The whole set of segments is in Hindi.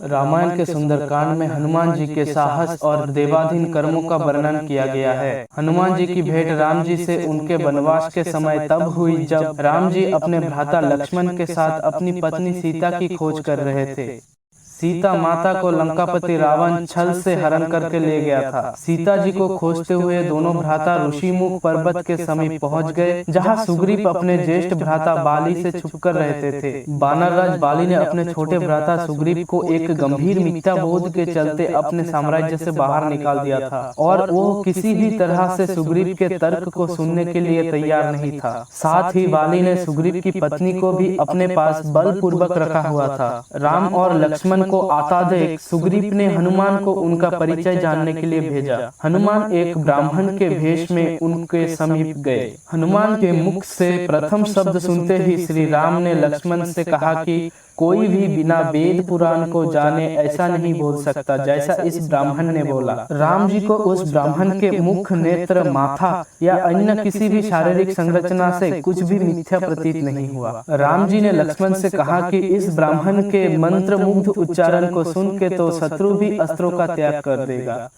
रामायण के सुंदरकांड में हनुमान जी के साहस और देवाधीन कर्मों का वर्णन किया गया है। हनुमान जी की भेंट राम जी से उनके वनवास के समय तब हुई जब राम जी अपने भ्राता लक्ष्मण के साथ अपनी पत्नी सीता की खोज कर रहे थे। सीता माता को लंकापति रावण छल से हरण करके ले गया था। सीता जी को खोजते हुए दोनों भ्राता ऋषिमुख पर्वत के समीप पहुंच गए, जहां सुग्रीव अपने ज्येष्ठ भ्राता बाली से छुपकर रहते थे। वानर राज बाली ने अपने छोटे भ्राता सुग्रीव को एक गंभीर मिथ्या बोध के चलते अपने साम्राज्य से बाहर निकाल दिया था और वो किसी भी तरह से सुग्रीव के तर्क को सुनने के लिए तैयार नहीं था। साथ ही बाली ने सुग्रीव की पत्नी को भी अपने पास बलपूर्वक रखा हुआ था। राम और लक्ष्मण को आता देख सुग्रीव ने हनुमान को उनका परिचय जानने के लिए भेजा। हनुमान एक ब्राह्मण के भेष में उनके समीप गए। हनुमान के मुख से प्रथम शब्द सुनते ही श्री राम ने लक्ष्मण से कहा कि कोई भी बिना वेद पुराण को जाने ऐसा नहीं बोल सकता जैसा इस ब्राह्मण ने बोला। राम जी को उस ब्राह्मण के मुख, नेत्र, माथा या अन्य किसी भी शारीरिक संरचना से कुछ भी मिथ्या प्रतीत नहीं हुआ। राम जी ने लक्ष्मण से कहा कि इस ब्राह्मण के मंत्र मुग्ध उच्चारण को सुन के तो शत्रु भी अस्त्रों का त्याग कर देगा।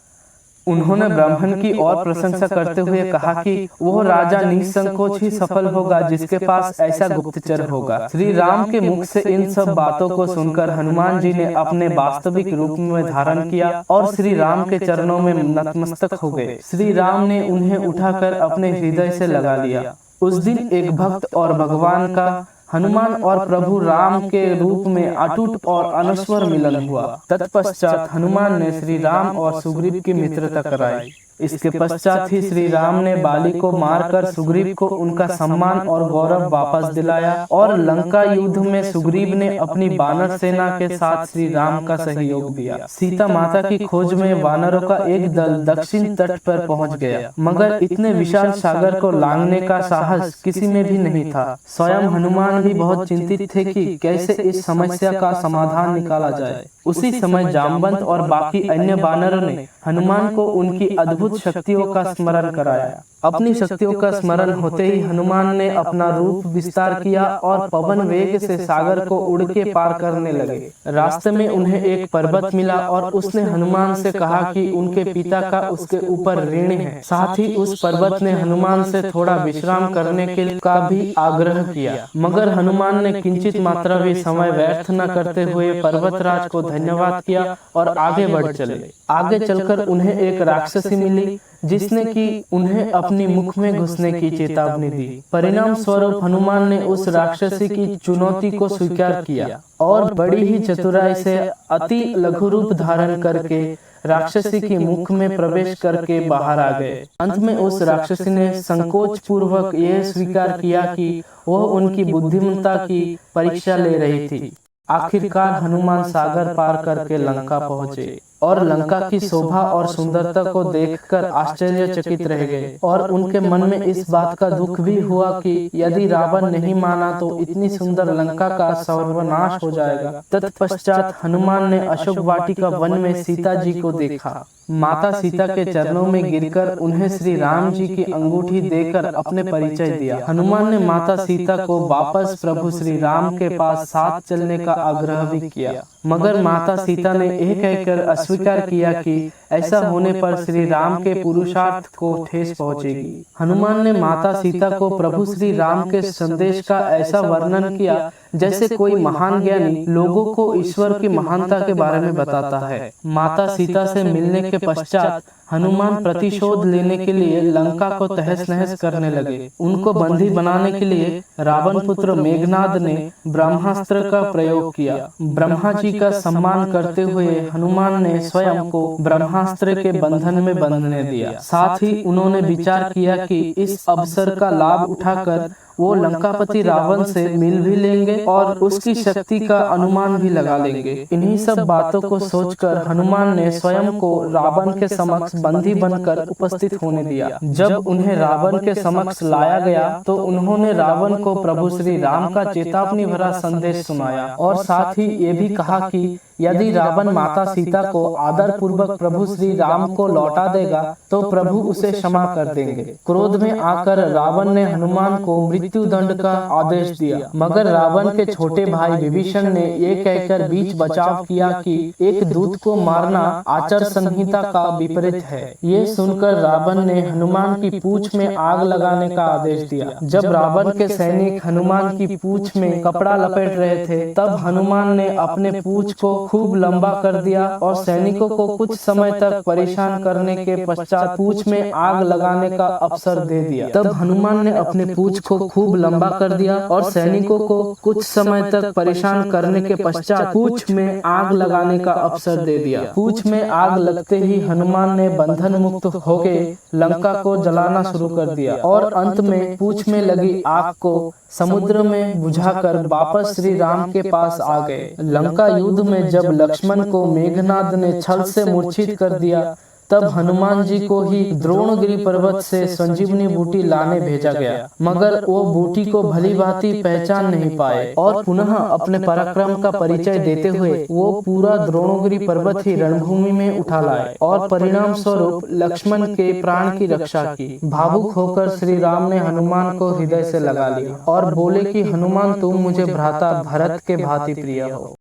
उन्होंने ब्राह्मण की और प्रशंसा करते हुए कहा कि वो राजा निसंकोच ही सफल होगा जिसके पास ऐसा गुप्तचर होगा। श्री राम के मुख से इन सब बातों को सुनकर हनुमान जी ने अपने वास्तविक रूप में धारण किया और श्री राम के चरणों में नतमस्तक हो गए। श्री राम ने उन्हें उठाकर अपने हृदय से लगा लिया। उस दिन एक भक्त और भगवान का हनुमान और प्रभु राम के रूप में अटूट और अनश्वर मिलन हुआ। तत्पश्चात हनुमान ने श्री राम और सुग्रीव की मित्रता कराई। इसके पश्चात ही श्री राम ने बाली को मारकर सुग्रीव को उनका सम्मान और गौरव वापस दिलाया और लंका युद्ध में सुग्रीव ने अपनी वानर सेना के साथ श्री राम का सहयोग दिया। सीता माता की खोज में वानरों का एक दल दक्षिण तट पर पहुंच गया, मगर इतने विशाल सागर को लांघने का साहस किसी में भी नहीं था। स्वयं हनुमान भी बहुत चिंतित थे कि कैसे इस समस्या का समाधान निकाला जाए। उसी समय जामवंत और बाकी अन्य वानरों ने हनुमान को उनकी अद्भुत शक्तियों का स्मरण कराया। अपनी शक्तियों का स्मरण होते ही हनुमान ने अपना रूप विस्तार किया और पवन वेग से सागर को उड़ के पार करने लगे। रास्ते में उन्हें एक पर्वत मिला और उसने हनुमान से कहा कि उनके पिता का उसके ऊपर ऋण है। साथ ही उस पर्वत ने हनुमान से थोड़ा विश्राम करने के का भी आग्रह किया, मगर हनुमान ने किंचित मात्रा भी समय व्यर्थ न करते हुए पर्वतराज को धन्यवाद किया और आगे बढ़ चले। आगे चलकर उन्हें एक राक्षसी मिली जिसने कि उन्हें अपनी मुख में घुसने की चेतावनी दी। परिणाम स्वरूप हनुमान ने उस राक्षसी की चुनौती को स्वीकार किया और बड़ी ही चतुराई से अति लघु रूप धारण करके राक्षसी की मुख में प्रवेश करके बाहर आ गए। अंत में उस राक्षसी ने संकोच पूर्वक यह स्वीकार किया कि वह उनकी बुद्धिमत्ता की परीक्षा ले रही थी। आखिरकार हनुमान सागर पार करके लंका पहुँचे और लंका की शोभा और सुंदरता को देखकर आश्चर्यचकित रह गए और उनके मन में इस बात का दुख भी हुआ कि यदि रावण नहीं माना तो इतनी सुंदर लंका का सर्वनाश हो जाएगा। तत्पश्चात हनुमान ने अशोक वाटिका वन में सीता जी को देखा। माता सीता के चरणों में गिरकर उन्हें श्री राम जी की अंगूठी देकर अपने परिचय दिया। हनुमान ने माता सीता को वापस प्रभु श्री राम के पास साथ चलने का आग्रह भी किया, मगर माता सीता ने यह कहकर अस्वीकार किया कि ऐसा होने पर श्री राम के पुरुषार्थ को ठेस पहुंचेगी। हनुमान ने माता सीता को प्रभु श्री राम के संदेश का ऐसा वर्णन किया जैसे कोई महान ज्ञानी लोगों को ईश्वर की महानता के बारे में बताता है। माता सीता से मिलने के पश्चात हनुमान प्रतिशोध लेने के लिए लंका को तहस नहस करने लगे। उनको बंदी बनाने के लिए रावण पुत्र मेघनाद ने ब्रह्मास्त्र का प्रयोग किया। ब्रह्मा जी का सम्मान करते हुए हनुमान ने स्वयं को ब्रह्मास्त्र के बंधन में बंधने दिया। साथ ही उन्होंने विचार किया कि इस अवसर का लाभ उठाकर वो लंकापति रावण से मिल भी लेंगे और उसकी शक्ति का अनुमान भी लगा लेंगे। इन्हीं सब बातों को सोचकर हनुमान ने स्वयं को रावण के समक्ष बंदी बनकर उपस्थित होने दिया। जब उन्हें रावण के समक्ष लाया गया तो उन्होंने रावण को प्रभु श्री राम का चेतावनी भरा संदेश सुनाया और साथ ही ये भी कहा कि यदि रावण माता सीता को आदर पूर्वक प्रभु श्री राम को लौटा देगा तो प्रभु उसे क्षमा कर देंगे। क्रोध में आकर रावण ने हनुमान को मृत्यु दंड का आदेश दिया, मगर रावण के छोटे भाई विभीषण ने ये कहकर बीच बचाव किया कि एक दूत को मारना आचार संहिता का विपरीत है। ये सुनकर रावण ने हनुमान की पूंछ में आग लगाने का आदेश दिया। जब रावण के सैनिक हनुमान की पूंछ में कपड़ा लपेट रहे थे, तब हनुमान ने अपने पूंछ को खूब लंबा कर दिया और सैनिकों को कुछ समय तक परेशान करने के पश्चात पूंछ में आग लगाने का अवसर दे दिया। तब हनुमान ने अपने पूंछ को खूब लंबा कर दिया और सैनिकों को कुछ समय तक परेशान करने के पश्चात पूंछ में आग लगाने का अवसर दे दिया। पूंछ में आग लगते ही हनुमान ने बंधन मुक्त होके लंका को जलाना शुरू कर दिया और अंत में पूंछ में लगी आग को समुद्र में बुझाकर वापस श्री राम के पास आ गए। लंका युद्ध में जब लक्ष्मण को मेघनाद ने छल से मूर्छित कर दिया, तब हनुमान जी को ही द्रोणगिरि पर्वत से संजीवनी बूटी लाने भेजा गया, मगर वो बूटी को भली भांति पहचान नहीं पाए और पुनः अपने पराक्रम का परिचय देते हुए वो पूरा द्रोणगिरि पर्वत ही रणभूमि में उठा लाए और परिणाम स्वरूप लक्ष्मण के प्राण की रक्षा की। भावुक होकर श्री राम ने हनुमान को हृदय से लगा लिया और बोले कि हनुमान, तुम मुझे भ्राता भरत के भांति प्रिय हो।